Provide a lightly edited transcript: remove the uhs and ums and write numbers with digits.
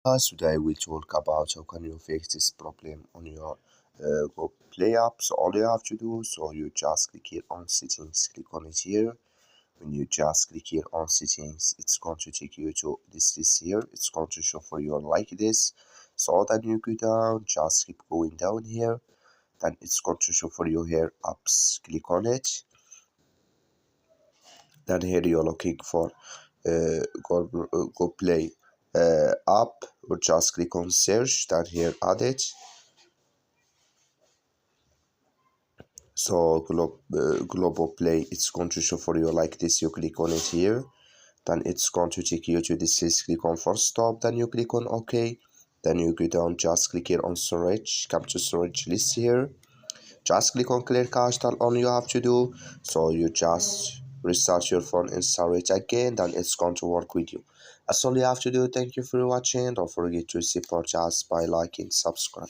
Today we'll talk about how can you fix this problem on your Globoplay app. So all you have to do, so you just click here on settings, click on it here. When you just click here on settings, it's going to take you to this list here. It's going to show for you like this. So then you go down, just keep going down here. Then it's going to show for you here apps. Click on it. Then here you're looking for go play app, or just click on search. Then here add it. So Globoplay, it's going to show for you like this. You click on it here, then it's going to take you to this list. Click on first stop, then you click on OK, then you go down, just click here on storage, come to storage list here, just click on clear cache. That's all you have to do. So you just restart your phone and start it again, then it's going to work with you. That's all you have to do. Thank you for watching. Don't forget to support us by liking, subscribe.